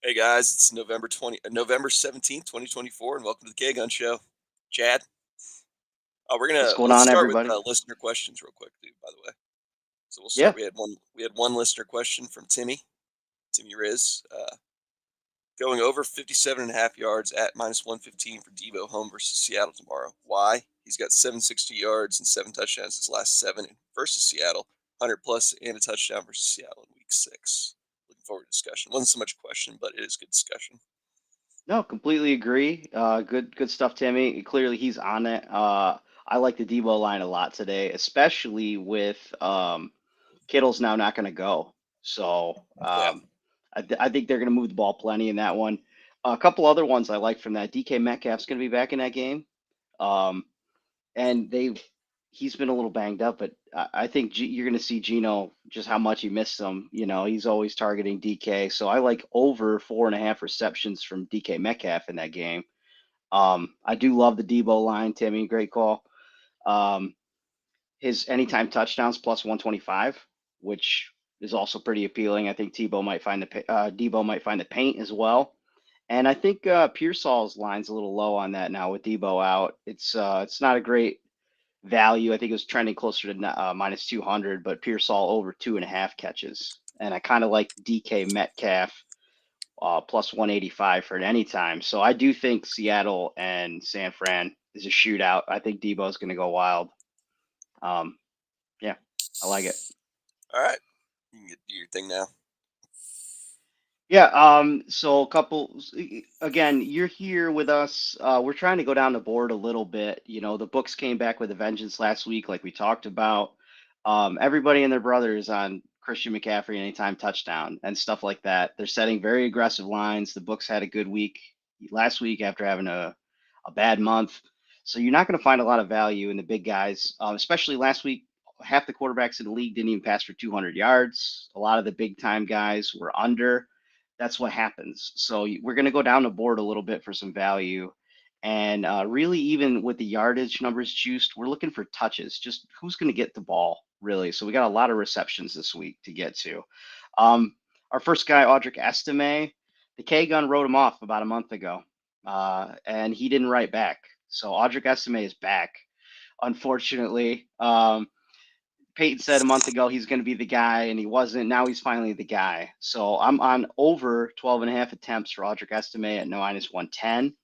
Hey guys, it's November 17th, 2024, and welcome to the K Gun Show. Chad, What's going let's on, start with everybody? listener questions real quick, dude. By the way, so we'll Yeah. start. We had one listener question from Timmy Riz, going over 57.5 yards at -115 for Debo home versus Seattle tomorrow. Why? He's got 760 yards and 7 touchdowns his last seven versus Seattle, 100 plus and a touchdown versus Seattle in Week 6. Looking forward to discussion. Wasn't so much a question, but it is good discussion. No, completely agree. Good stuff, Timmy. Clearly, he's on it. I like the Debo line a lot today, especially with Kittle's now not going to go. So Yeah. I think they're going to move the ball plenty in that one. A couple other ones I like from that. DK Metcalf's going to be back in that game. Um, and he's been a little banged up, but I think you're going to see Gino just how much he missed him. You know, he's always targeting DK, so I like over 4.5 receptions from DK Metcalf in that game. I do love the Debo line, Timmy. Great call. Um, his anytime touchdowns plus 125, which is also pretty appealing. I think Debo might find the paint as well. And I think Pearsall's line's a little low on that now with Debo out. It's not a great value. I think it was trending closer to minus 200, but Pearsall over 2.5 catches. And I kind of like DK Metcalf plus 185 for an anytime. So I do think Seattle and San Fran is a shootout. I think Debo's going to go wild. Um, yeah, I like it. All right. You can do your thing now. Yeah, so a couple again, you're here with us. We're trying to go down the board a little bit. You know, the books came back with a vengeance last week, like we talked about. Everybody and their brother is on Christian McCaffrey anytime touchdown and stuff like that. They're setting very aggressive lines. The books had a good week last week after having a bad month. So you're not going to find a lot of value in the big guys, especially last week. Half the quarterbacks in the league didn't even pass for 200 yards. A lot of the big time guys were under. That's what happens. So we're going to go down the board a little bit for some value. And really, even with the yardage numbers juiced, we're looking for touches. Just who's going to get the ball, really. So we got a lot of receptions this week to get to. Um, our first guy, Audric Estime, the K gun wrote him off about a month ago, and he didn't write back. So Audric Estime is back, unfortunately. Peyton said a month ago he's going to be the guy, and he wasn't. Now he's finally the guy. So I'm on over 12.5 attempts for Audric Estime at minus 110.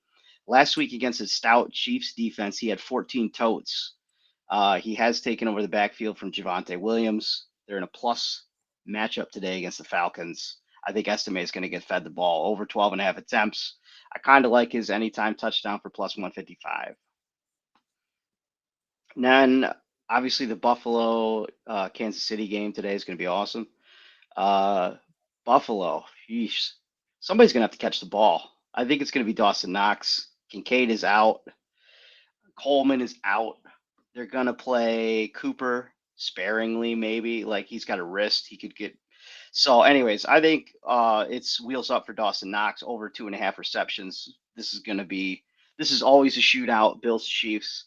Last week against his stout Chiefs defense, he had 14 totes. He has taken over the backfield from Javonte Williams. They're in a plus matchup today against the Falcons. I think Estime is going to get fed the ball over 12.5 attempts. I kind of like his anytime touchdown for plus 155. And then obviously the Buffalo Kansas City game today is going to be awesome. Uh, Buffalo, yeesh. Somebody's going to have to catch the ball. I think it's going to be Dawson Knox. Kincaid is out. Coleman is out. They're going to play Cooper sparingly, maybe. Like he's got a wrist. He could get. So, anyways, I think it's wheels up for Dawson Knox over 2.5 receptions. This is always a shootout. Bills Chiefs.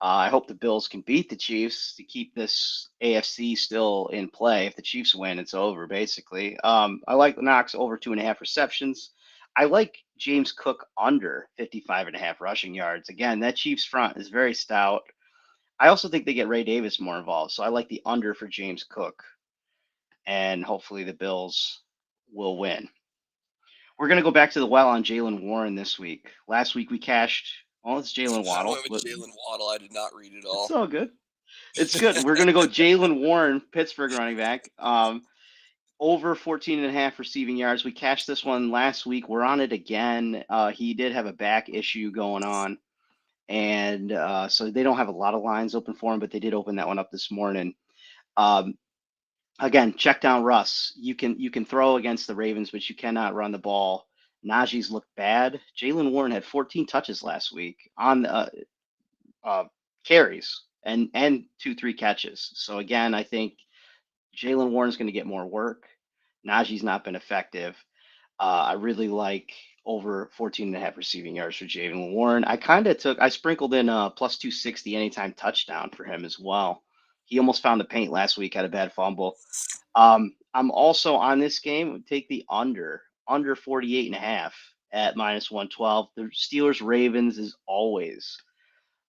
I hope the Bills can beat the Chiefs to keep this AFC still in play. If the Chiefs win, it's over, basically. I like Knox over 2.5 receptions. I like James Cook under 55.5 rushing yards. Again, that Chiefs front is very stout. I also think they get Ray Davis more involved. So I like the under for James Cook. And hopefully the Bills will win. We're going to go back to the well on Jalen Warren this week. Last week we cashed. Well, it's Jalen I Waddle, went with but Jalen Waddle. I did not read it it's all. all good. It's good. We're going to go Jalen Warren, Pittsburgh running back. Over 14.5 receiving yards. We cashed this one last week. We're on it again. He did have a back issue going on. And so they don't have a lot of lines open for him, but they did open that one up this morning. Um, again, check down Russ. You can throw against the Ravens, but you cannot run the ball. Najee's looked bad. Jalen Warren had 14 touches last week on uh, carries and 2-3 catches. So again, I think Jalen Warren's going to get more work. Najee's not been effective. I really like over 14.5 receiving yards for Jalen Warren. I sprinkled in a plus 260 anytime touchdown for him as well. He almost found the paint last week, had a bad fumble. I'm also on this game. Take the under under 48.5 at minus 112. The Steelers Ravens is always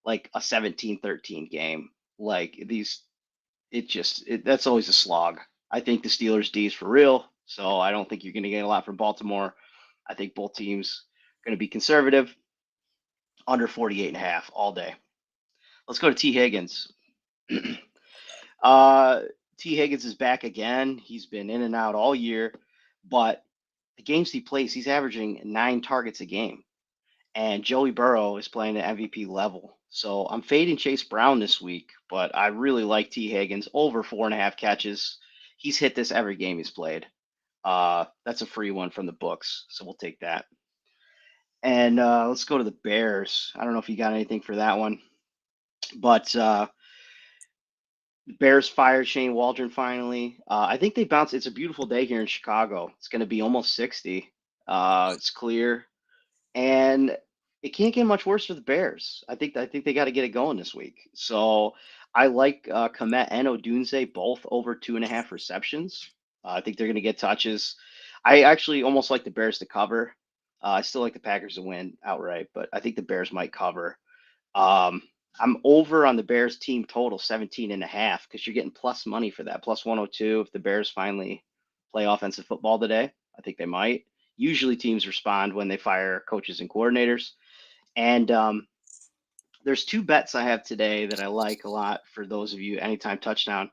like a 17-13 game. Like these, that's always a slog. I think the Steelers D is for real, so I don't think you're going to get a lot from Baltimore. I think both teams are going to be conservative, under 48.5 all day. Let's go to T. Higgins. uh, T. Higgins is back again. He's been in and out all year, but the games he plays, he's averaging 9 targets a game. And Joey Burrow is playing at MVP level. So I'm fading Chase Brown this week, but I really like T. Higgins over 4.5 catches. He's hit this every game he's played. That's a free one from the books, so we'll take that. And let's go to the Bears. I don't know if you got anything for that one, but the Bears fired Shane Waldron finally. I think they bounced. It's a beautiful day here in Chicago. It's going to be almost 60. It's clear, and it can't get much worse for the Bears. I think they got to get it going this week. So I like Komet and Odunze both over 2.5 receptions. I think they're going to get touches. I actually almost like the Bears to cover. I still like the Packers to win outright, but I think the Bears might cover. Um, I'm over on the Bears team total 17.5 because you're getting plus money for that, plus 102 if the Bears finally play offensive football today. I think they might. Usually teams respond when they fire coaches and coordinators. And there's 2 bets I have today that I like a lot for those of you anytime touchdown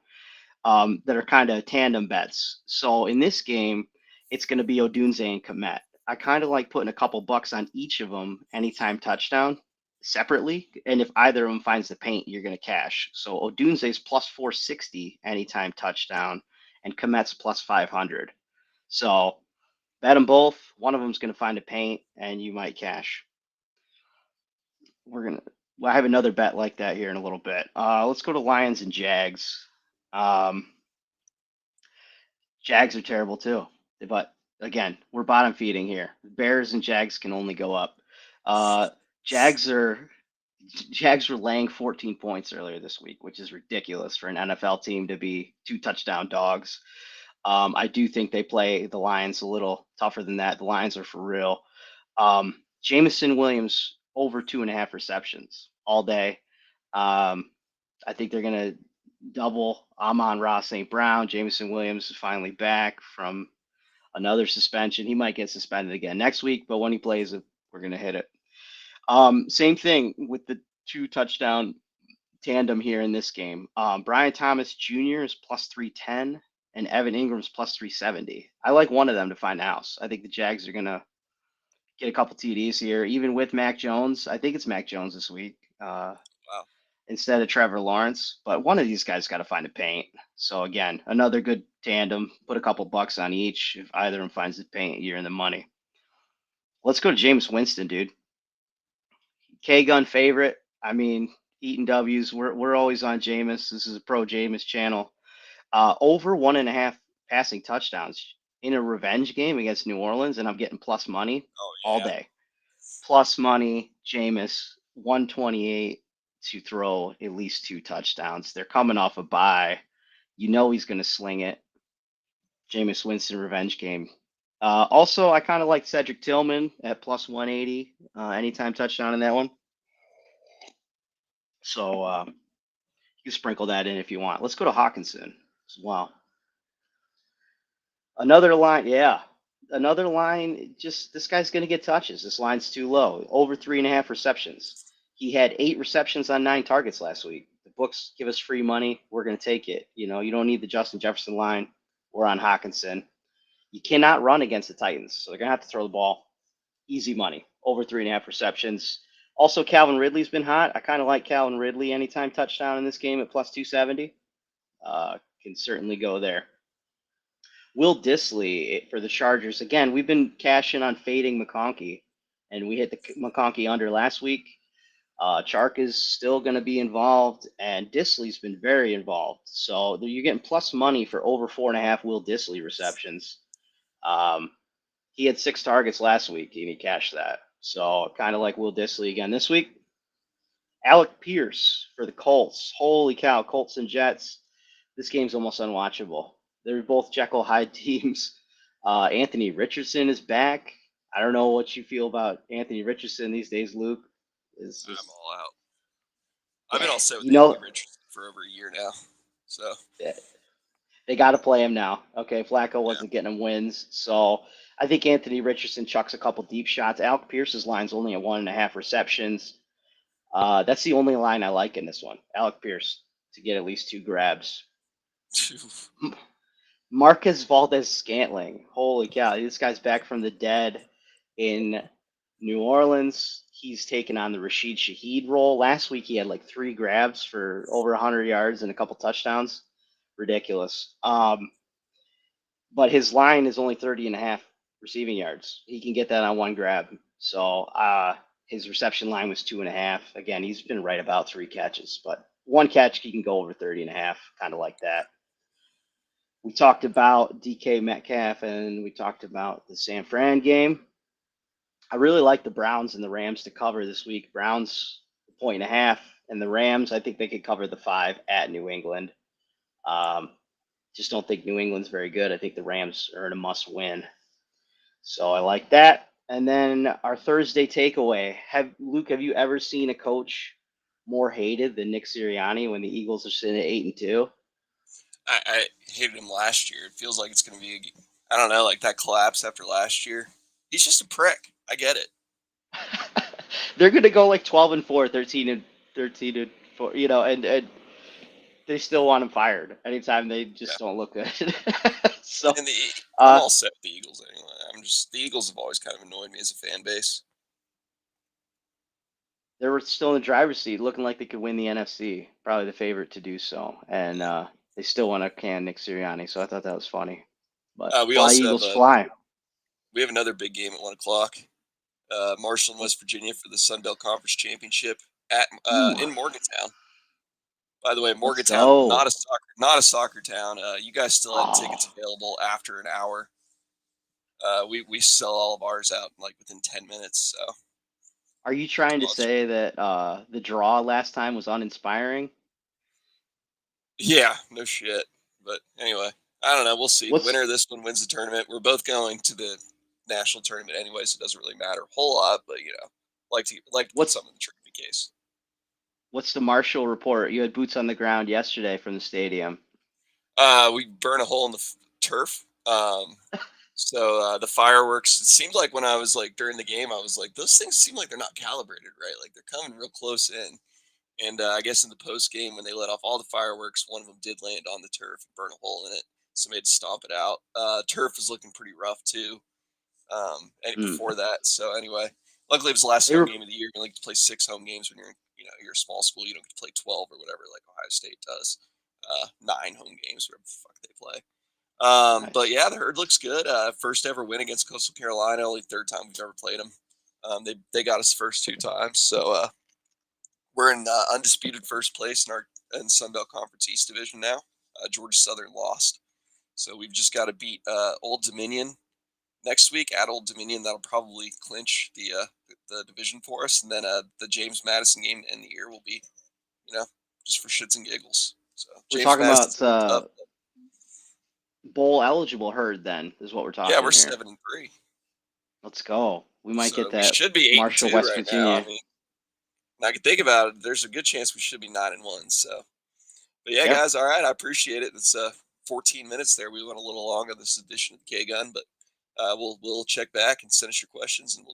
that are kind of tandem bets. So in this game, it's going to be Odunze and Komet. I kind of like putting a couple bucks on each of them anytime touchdown separately. And if either of them finds the paint, you're going to cash. So Odunze's plus 460 anytime touchdown, and Komet's plus 500. So bet them both. One of them's going to find a paint, and you might cash. I have another bet like that here in a little bit. Let's go to Lions and Jags. Um, Jags are terrible too, but again, we're bottom feeding here. Bears and Jags can only go up. Uh, Jags are Jags were laying 14 points earlier this week, which is ridiculous for an NFL team to be 2 touchdown dogs. I do think they play the Lions a little tougher than that. The Lions are for real. Jameson Williams over 2.5 receptions all day. I think they're going to double Amon-Ra St. Brown. Jameson Williams is finally back from another suspension. He might get suspended again next week, but when he plays it, we're going to hit it. Same thing with the 2 touchdown tandem here in this game. Brian Thomas Jr. is plus 310 and Evan Ingram's plus 370. I like one of them to find the house. I think the Jags are going to get a couple TDs here, even with Mac Jones. I think it's Mac Jones this week. Wow. Instead of Trevor Lawrence, but one of these guys got to find a paint. So again, another good tandem. Put a couple bucks on each. If either of them finds the paint, you're in the money. Let's go to Jameis Winston, dude. K-Gun favorite. I mean, eating W's. We're always on Jameis. This is a pro Jameis channel. Over 1.5 passing touchdowns in a revenge game against New Orleans, and I'm getting plus money Oh all yeah. day. Plus money, Jameis 128 to throw at least 2 touchdowns. They're coming off a bye. You know he's going to sling it. Jameis Winston revenge game. Also, I kind of like Cedric Tillman at plus 180. Anytime touchdown in that one. So you sprinkle that in if you want. Let's go to Hawkinson as well. Another line, yeah. Another line, just this guy's going to get touches. This line's too low. Over 3.5 receptions. He had 8 receptions on 9 targets last week. The books give us free money. We're going to take it. You know, you don't need the Justin Jefferson line. We're on Hawkinson. You cannot run against the Titans, so they're going to have to throw the ball. Easy money. Over 3.5 receptions. Also, Calvin Ridley's been hot. I kind of like Calvin Ridley anytime touchdown in this game at plus 270. Can certainly go there. Will Dissly for the Chargers. Again, we've been cashing on fading McConkey, and we hit the McConkey under last week. Chark is still going to be involved, and Dissly's been very involved. So you're getting plus money for over 4.5 Will Dissly receptions. He had 6 targets last week, and he cashed that. So kind of like Will Dissly again this week. Alec Pierce for the Colts. Holy cow, Colts and Jets. This game's almost unwatchable. They're both Jekyll Hyde teams. Anthony Richardson is back. I don't know what you feel about Anthony Richardson these days, Luke. Is I'm just all out. I've been all set with you Anthony know Richardson for over a year now. So they got to play him now. Okay, Flacco yeah. wasn't getting him wins, so I think Anthony Richardson chucks a couple deep shots. Alec Pierce's line's only at 1.5 receptions. That's the only line I like in this one. Alec Pierce to get at least 2 grabs. Marcus Valdez Scantling. Holy cow, this guy's back from the dead in New Orleans. He's taken on the Rashid Shaheed role. Last week he had like 3 grabs for over 100 yards and a couple touchdowns. Ridiculous. But his line is only 30.5 receiving yards. He can get that on 1 grab. So his reception line was 2.5. Again, he's been right about 3 catches, but 1 catch he can go over 30.5, kind of like that. We talked about DK Metcalf and we talked about the San Fran game. I really like the Browns and the Rams to cover this week. Browns 1.5, and the Rams, I think they could cover the 5 at New England. Just don't think New England's very good. I think the Rams are in a must win. So I like that. And then our Thursday takeaway. Luke, have you ever seen a coach more hated than Nick Sirianni when the Eagles are sitting at 8-2? I hated him last year. It feels like it's going to be, I don't know, like that collapse after last year. He's just a prick. I get it. They're going to go like 12-4, 13-4, and they still want him fired anytime they just Yeah. don't look good. So And I'm all set with the Eagles anyway. The Eagles have always kind of annoyed me as a fan base. they were still in the driver's seat, looking like they could win the NFC, probably the favorite to do so, and they still want to can Nick Sirianni. So I thought that was funny. But We fly also Eagles, fly. we have another big game at 1:00. Marshall and West Virginia for the Sun Belt Conference Championship at Ooh, in Morgantown. By the way, let's Morgantown, go. not a soccer town. You guys still had Oh, tickets available after an hour. We sell all of ours out like within 10 minutes. So are you trying to well, say that the draw last time was uninspiring? yeah, no shit. But anyway, I don't know. We'll see. The What's winner of this one wins the tournament. We're both going to the national tournament anyway, so it doesn't really matter a whole lot. But like to put what's something in the trophy case. what's the Marshall report? You had boots on the ground yesterday from the stadium. We burn a hole in the turf. So the fireworks. It seemed like when I was like during the game, I was like, those things seem like they're not calibrated right. Like they're coming real close in. And I guess in the post game, when they let off all the fireworks, one of them did land on the turf and burn a hole in it. So they had to stomp it out. Turf was looking pretty rough too. And Mm. before that, so anyway, luckily it was the last They home were game of the year. You only get to play 6 home games when you're a small school. You don't get to play 12 or whatever like Ohio State does. 9 home games, whatever the fuck they play. But nice. yeah, the herd looks good. First ever win against Coastal Carolina. Only 3rd time we've ever played them. They got us first 2 times. So we're in undisputed first place in our Sun Belt Conference East Division now. Georgia Southern lost, so we've just got to beat Old Dominion next week at Old Dominion. That'll probably clinch the division for us, and then the James Madison game to end the year will be, just for shits and giggles. So We're James talking Madison's about a little tough. bowl eligible herd. Then is what we're Yeah, talking we're here. 7-3. Let's go. We might So get we that should be eight and Marshall, two West right now. I Virginia. mean, I can think about it. There's a good chance we should be 9-1. So, but yeah, Yeah. guys, all right, I appreciate it. It's 14 minutes there. We went a little long on this edition of the K Gun, but we'll check back and send us your questions, and we'll